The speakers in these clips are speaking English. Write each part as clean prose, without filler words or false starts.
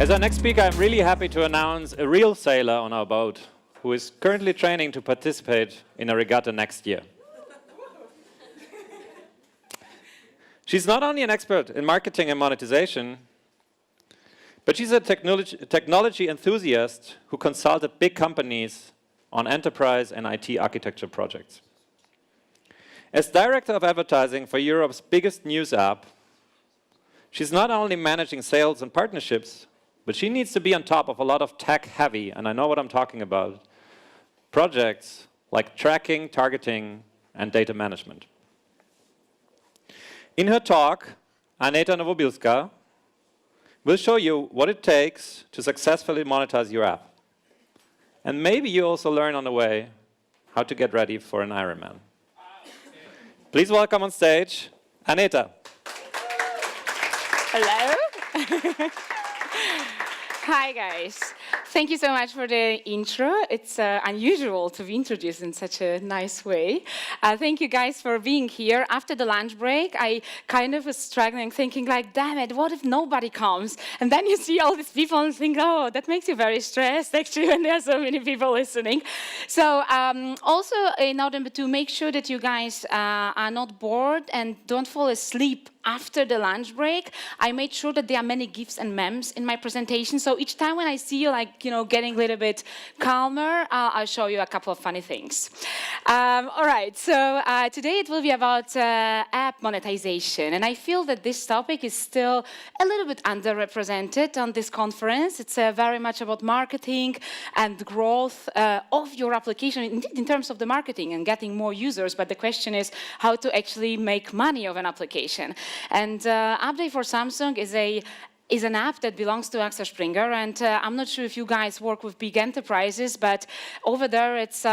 As our next speaker, I'm really happy to announce a real sailor on our boat who is currently training to participate in a regatta next year. She's not only an expert in marketing and monetization, but she's a technology enthusiast who consulted big companies on enterprise and IT architecture projects. As director of advertising for Europe's biggest news app, she's not only managing sales and partnerships, but she needs to be on top of a lot of tech-heavy, and I know what I'm talking about, projects like tracking, targeting, and data management. In her talk, Aneta Nowobilska will show you what it takes to successfully monetize your app. And maybe you also learn on the way how to get ready for an Ironman. Please welcome on stage, Aneta. Hello. Hi, guys. Thank you so much for the intro. It's unusual to be introduced in such a nice way. Thank you guys for being here. After the lunch break, I kind of was struggling, thinking like, damn it, what if nobody comes? And then you see all these people and think, oh, that makes you very stressed, actually, when there are so many people listening. So also, in order to make sure that you guys are not bored and don't fall asleep after the lunch break, I made sure that there are many GIFs and memes in my presentation. So each time when I see you, like, getting a little bit calmer, I'll show you a couple of funny things. All right, so today it will be about app monetization. And I feel that this topic is still a little bit underrepresented on this conference. It's very much about marketing and growth of your application, indeed in terms of the marketing and getting more users. But the question is how to actually make money of an application. And Upday for Samsung is an app that belongs to Axel Springer, and I'm not sure if you guys work with big enterprises, but over there it's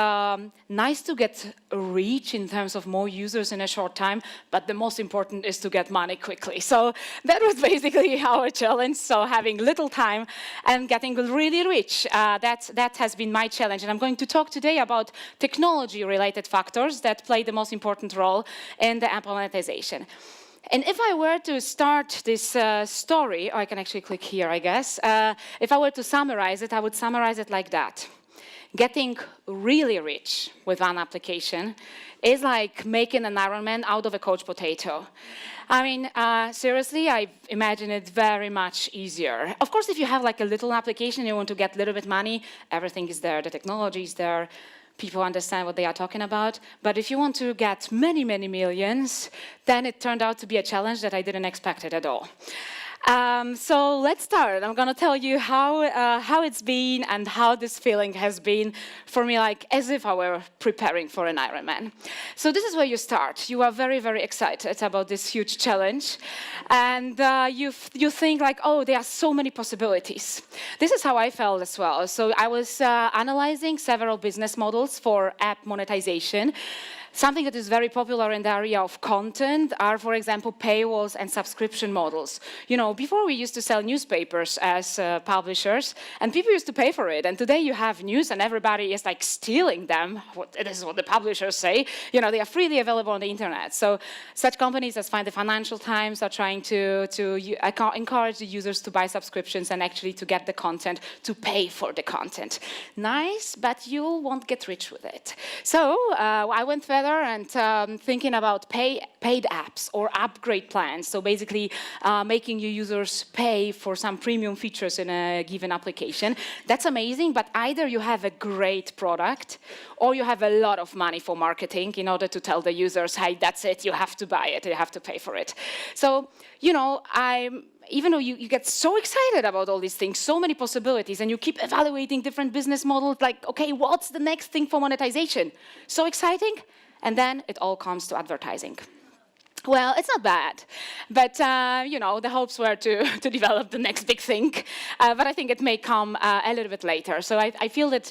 nice to get a reach in terms of more users in a short time, but the most important is to get money quickly. So that was basically our challenge, so having little time and getting really rich. That has been my challenge, and I'm going to talk today about technology-related factors that play the most important role in the app monetization. And if I were to start this story, or I can actually click here, I guess. If I were to summarize it, I would summarize it like that. Getting really rich with one application is like making an Ironman out of a couch potato. I mean, seriously, I imagine it very much easier. Of course, if you have like a little application, you want to get a little bit money, everything is there, the technology is there. People understand what they are talking about. But if you want to get many, many millions, then it turned out to be a challenge that I didn't expect it at all. So let's start. I'm going to tell you how it's been and how this feeling has been for me, like as if I were preparing for an Ironman. So this is where you start. You are very, very excited about this huge challenge. And you think like, oh, there are so many possibilities. This is how I felt as well. So I was analyzing several business models for app monetization. Something that is very popular in the area of content are, for example, paywalls and subscription models. Before we used to sell newspapers as publishers, and people used to pay for it. And today you have news, and everybody is like stealing them. This is what the publishers say. They are freely available on the internet. So such companies as the Financial Times are trying to encourage the users to buy subscriptions and actually to get the content, to pay for the content. Nice, but you won't get rich with it. So I went further and thinking about paid apps or upgrade plans. So basically making your users pay for some premium features in a given application. That's amazing, but either you have a great product or you have a lot of money for marketing in order to tell the users, hey, that's it, you have to buy it, you have to pay for it. So, even though you get so excited about all these things, so many possibilities, and you keep evaluating different business models, like, okay, what's the next thing for monetization? So exciting. And then it all comes to advertising. Well, it's not bad, but the hopes were to develop the next big thing. But I think it may come a little bit later. So I feel that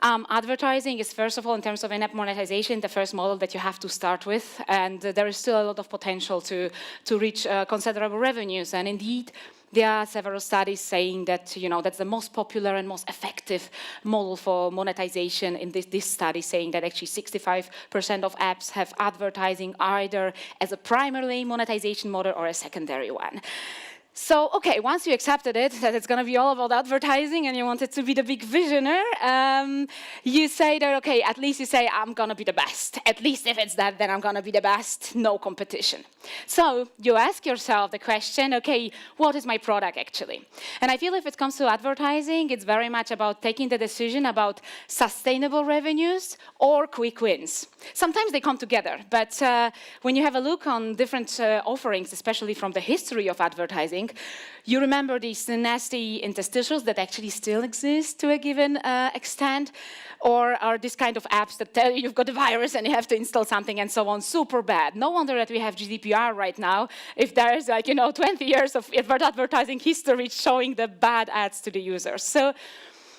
advertising is, first of all, in terms of in-app monetization, the first model that you have to start with. And there is still a lot of potential to reach considerable revenues. And indeed, there are several studies saying that, that's the most popular and most effective model for monetization. In this study saying that actually 65% of apps have advertising either as a primary monetization model or a secondary one. So, okay, once you accepted it, that it's going to be all about advertising and you want it to be the big visioner, you say that, okay, at least you say, I'm going to be the best. At least if it's that, then I'm going to be the best. No competition. So you ask yourself the question, okay, what is my product actually? And I feel if it comes to advertising, it's very much about taking the decision about sustainable revenues or quick wins. Sometimes they come together, but when you have a look on different offerings, especially from the history of advertising, you remember these nasty interstitials that actually still exist to a given extent, or are this kind of apps that tell you you've got a virus and you have to install something and so on, super bad. No wonder that we have GDPR right now, if there is 20 years of advertising history showing the bad ads to the users. So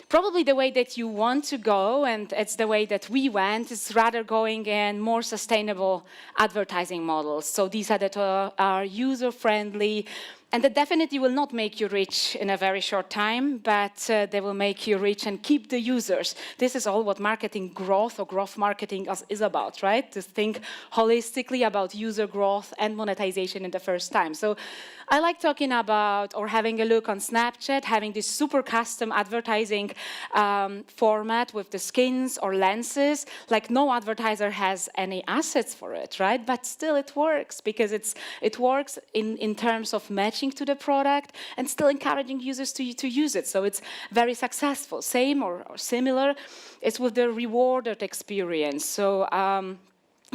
probably the way that you want to go, and it's the way that we went, is rather going in more sustainable advertising models. So these are that are user-friendly, and that definitely will not make you rich in a very short time, but they will make you rich and keep the users. This is all what marketing growth or growth marketing is about, right? To think holistically about user growth and monetization in the first time. So I like talking about, or having a look on Snapchat, having this super custom advertising format with the skins or lenses. Like no advertiser has any assets for it, right? But still it works because it works in terms of matching to the product and still encouraging users to use it. So it's very successful. Same or similar is with the rewarded experience. So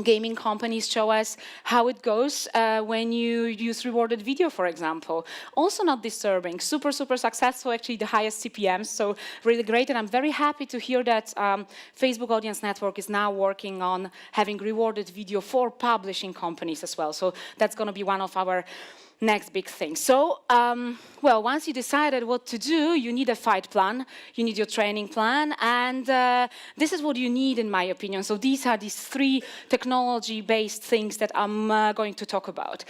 gaming companies show us how it goes when you use rewarded video, for example. Also not disturbing, super, super successful, actually the highest CPMs, so really great. And I'm very happy to hear that Facebook Audience Network is now working on having rewarded video for publishing companies as well. So that's going to be one of our next big thing. So, well, once you decided what to do, you need a fight plan, you need your training plan, and this is what you need, in my opinion. So these are these 3 technology-based things that I'm going to talk about.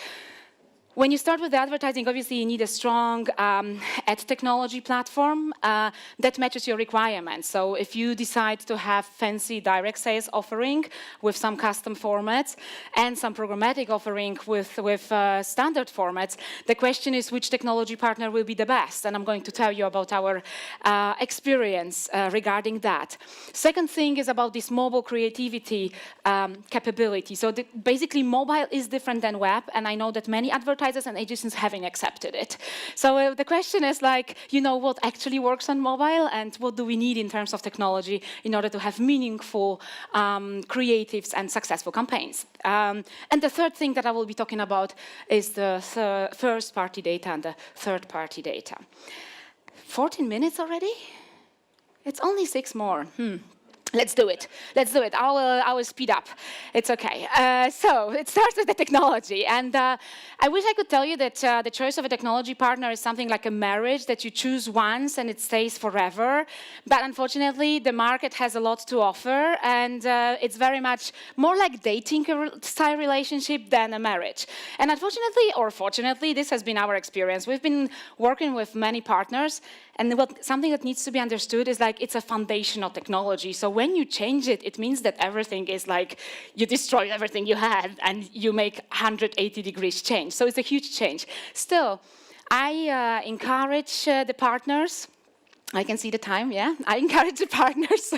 When you start with the advertising, obviously you need a strong ad technology platform that matches your requirements. So if you decide to have fancy direct sales offering with some custom formats and some programmatic offering with standard formats, the question is which technology partner will be the best. And I'm going to tell you about our experience regarding that. Second thing is about this mobile creativity capability. So basically mobile is different than web, and I know that many advertisers and agencies haven't accepted it. So the question is like, what actually works on mobile and what do we need in terms of technology in order to have meaningful creatives and successful campaigns. And the third thing that I will be talking about is the first-party data and the third-party data. 14 minutes already? It's only 6 more. Let's do it. Let's do it. I will speed up. It's okay. So it starts with the technology. And I wish I could tell you that the choice of a technology partner is something like a marriage that you choose once and it stays forever. But unfortunately, the market has a lot to offer. And it's very much more like dating style relationship than a marriage. And unfortunately, or fortunately, this has been our experience. We've been working with many partners. And something that needs to be understood is like it's a foundational technology. So when you change it, it means that everything is like you destroy everything you had and you make 180 degrees change. So it's a huge change. Still, I encourage the partners. I can see the time, yeah? I encourage the partners.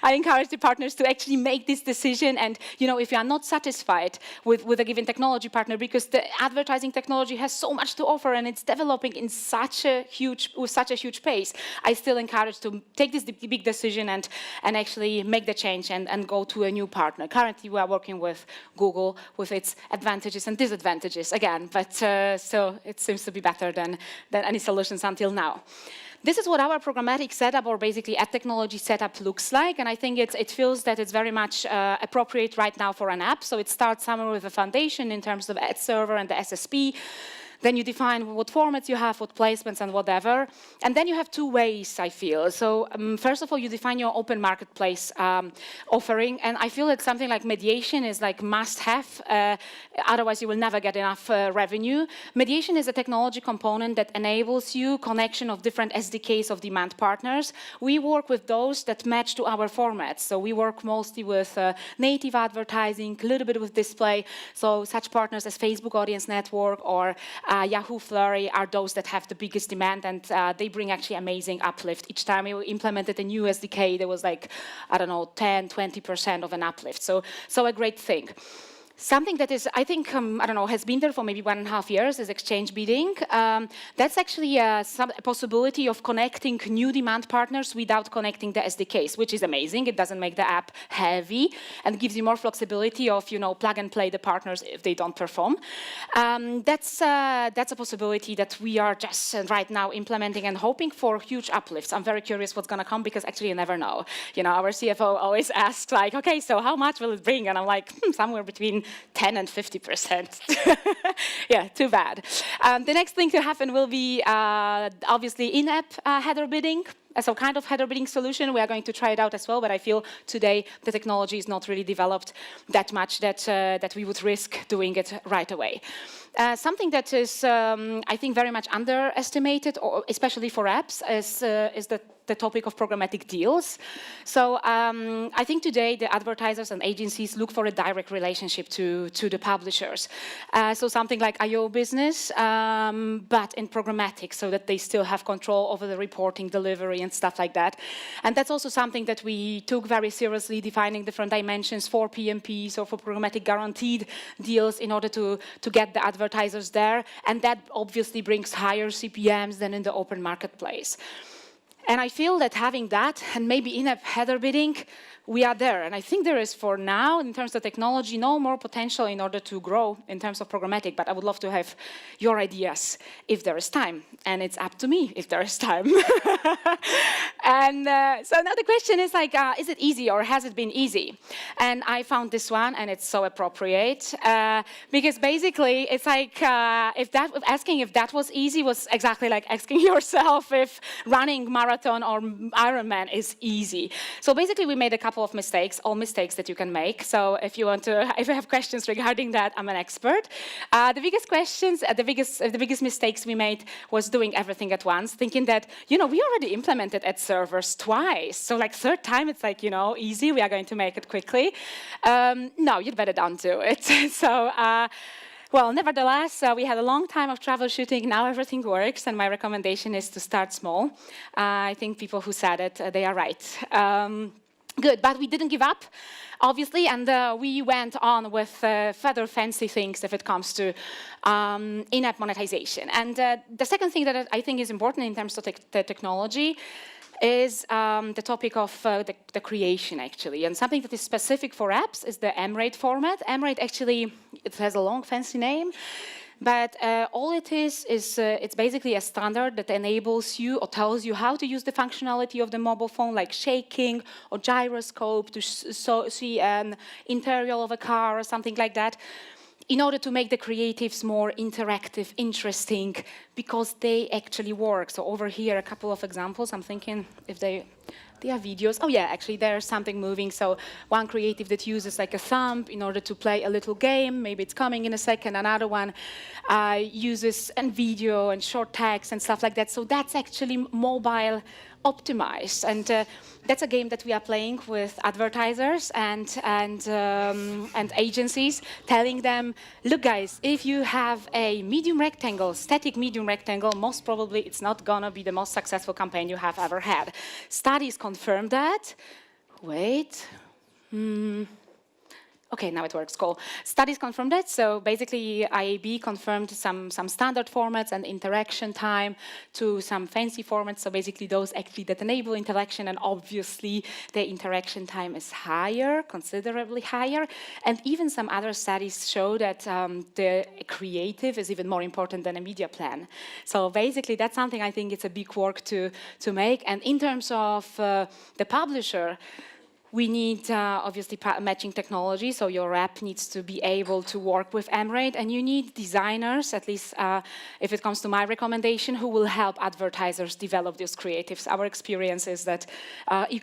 I encourage the partners to actually make this decision. And, if you are not satisfied with a given technology partner, because the advertising technology has so much to offer and it's developing in with such a huge pace, I still encourage to take this big decision and actually make the change and go to a new partner. Currently, we are working with Google with its advantages and disadvantages again, but so it seems to be better than any solutions until now. This is what our programmatic setup, or basically ad technology setup, looks like, and I think it feels that it's very much appropriate right now for an app. So it starts somewhere with a foundation in terms of ad server and the SSP. Then you define what formats you have, what placements and whatever. And then you have 2 ways, I feel. So first of all, you define your open marketplace offering. And I feel that something like mediation is like must-have. Otherwise, you will never get enough revenue. Mediation is a technology component that enables you connection of different SDKs of demand partners. We work with those that match to our formats. So we work mostly with native advertising, a little bit with display. So such partners as Facebook Audience Network or Yahoo, Flurry are those that have the biggest demand, and they bring actually amazing uplift. Each time we implemented a new SDK, there was like, I don't know, 10, 20% of an uplift. So a great thing. Something that is, I think, I don't know, has been there for maybe 1.5 years is exchange bidding. That's actually a possibility of connecting new demand partners without connecting the SDKs, which is amazing. It doesn't make the app heavy and gives you more flexibility of, plug and play the partners if they don't perform. That's a possibility that we are just right now implementing and hoping for huge uplifts. I'm very curious what's going to come because actually you never know. Our CFO always asks like, okay, so how much will it bring? And I'm like, somewhere between 10 and 50%. Yeah, too bad. The next thing to happen will be obviously in-app header bidding. So kind of header bidding solution. We are going to try it out as well, but I feel today the technology is not really developed that much that we would risk doing it right away. Something that is, I think, very much underestimated, or especially for apps, is the topic of programmatic deals. So I think today the advertisers and agencies look for a direct relationship to the publishers. So something like IO business, but in programmatic, so that they still have control over the reporting, delivery, and stuff like that. And that's also something that we took very seriously, defining different dimensions for PMPs or for programmatic guaranteed deals in order to get the advertisers there. And that obviously brings higher CPMs than in the open marketplace. And I feel that having that, and maybe in-app header bidding, we are there. And I think there is, for now, in terms of technology, no more potential in order to grow in terms of programmatic. But I would love to have your ideas if there is time. And it's up to me if there is time. And so now the question is like, is it easy or has it been easy? And I found this one, and it's so appropriate. Because basically, it's like, asking if that was easy was exactly like asking yourself if running marathon or Ironman is easy. So basically, we made a couple of mistakes, all mistakes that you can make. So if you have questions regarding that, I'm an expert. The biggest questions, the biggest mistakes we made was doing everything at once, thinking that, we already implemented ad servers twice. So like third time, it's like, easy, we are going to make it quickly. No, you'd better don't do it. So, well, nevertheless, we had a long time of troubleshooting. Now everything works, and my recommendation is to start small. I think people who said it, they are right. Good, but we didn't give up, obviously, and we went on with further fancy things if it comes to in-app monetization. And the second thing that I think is important in terms of the technology is the topic of the creation, actually. And something that is specific for apps is the MRate format. MRate, actually, it has a long, fancy name. But all it is it's basically a standard that enables you or tells you how to use the functionality of the mobile phone, like shaking or gyroscope to see an interior of a car or something like that, in order to make the creatives more interactive, interesting, because they actually work. So over here, a couple of examples. I'm thinking if they are videos. Oh yeah, actually there's something moving. So one creative that uses like a thumb in order to play a little game. Maybe it's coming in a second. Another one uses a video and short text and stuff like that. So that's actually mobile optimized. And that's a game that we are playing with advertisers and agencies, telling them, look guys, if you have a medium rectangle, static medium rectangle, most probably it's not gonna be the most successful campaign you have ever had. Studies confirm that. Wait. Okay, now it works, cool. Studies confirm that, so basically IAB confirmed some standard formats and interaction time to some fancy formats, so basically those actually that enable interaction, and obviously the interaction time is higher, considerably higher, and even some other studies show that the creative is even more important than a media plan. So basically that's something I think it's a big work to make, and in terms of the publisher, we need, obviously, matching technology, so your app needs to be able to work with MRate, and you need designers, at least if it comes to my recommendation, who will help advertisers develop these creatives. Our experience is that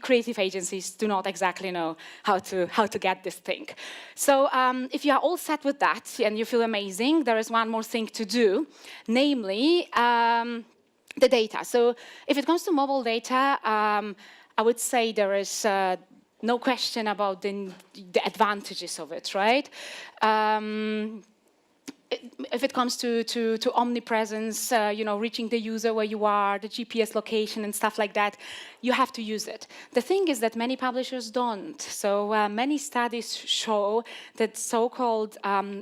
creative agencies do not exactly know how to get this thing. So if you are all set with that and you feel amazing, there is one more thing to do, namely the data. So if it comes to mobile data, I would say there is no question about the advantages of it, right? if it comes to omnipresence, you know, reaching the user where you are, the GPS location and stuff like that, you have to use it. The thing is that many publishers don't. So many studies show that so-called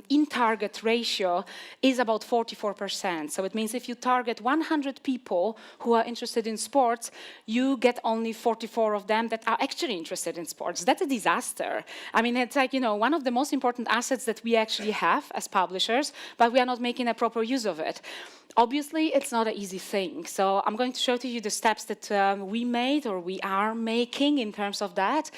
in-target ratio is about 44%. So it means if you target 100 people who are interested in sports, you get only 44 of them that are actually interested in sports. That's a disaster. I mean, it's like, you know, one of the most important assets that we actually have as publishers, but we are not making a proper use of it. Obviously, it's not an easy thing. So I'm going to show to you the steps that we made or we are making in terms of that.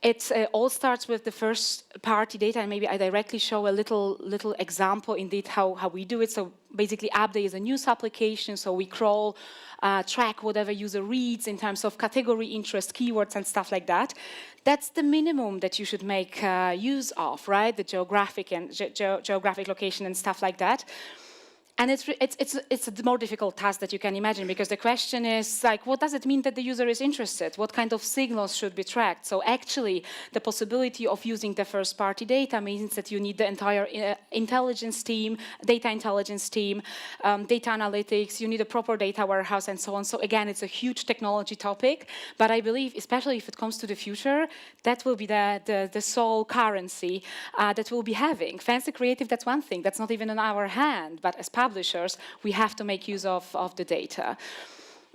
It all starts with the first party data, and maybe I directly show a little example indeed how we do it. So basically, upday is a news application, so we crawl, track whatever user reads in terms of category, interest, keywords, and stuff like that. That's the minimum that you should make use of, right? The geographic and geographic location and stuff like that. And it's a more difficult task that you can imagine, because the question is, like, what does it mean that the user is interested? What kind of signals should be tracked? So actually, the possibility of using the first-party data means that you need the entire intelligence team, data intelligence team, data analytics, you need a proper data warehouse, and so on. So again, it's a huge technology topic, but I believe, especially if it comes to the future, that will be the sole currency that we'll be having. Fancy creative, that's one thing. That's not even in our hand, but as publishers, we have to make use of the data.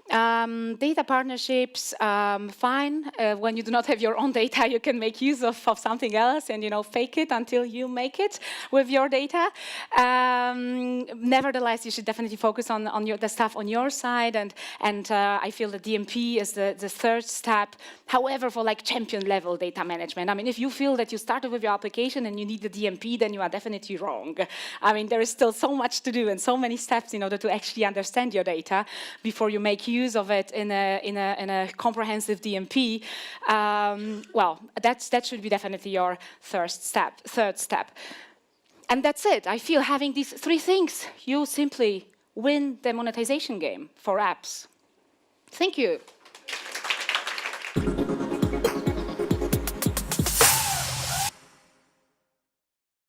Data partnerships, fine. When you do not have your own data, you can make use of something else and, you know, fake it until you make it with your data. Nevertheless, you should definitely focus on the stuff on your side, and I feel that DMP is the third step. However, for like champion level data management, I mean, if you feel that you started with your application and you need the DMP, then you are definitely wrong. I mean, there is still so much to do and so many steps in order to actually understand your data before you make use of it in a comprehensive DMP. Well, that should be definitely your third step. And that's it. I feel having these three things, you simply win the monetization game for apps. Thank you.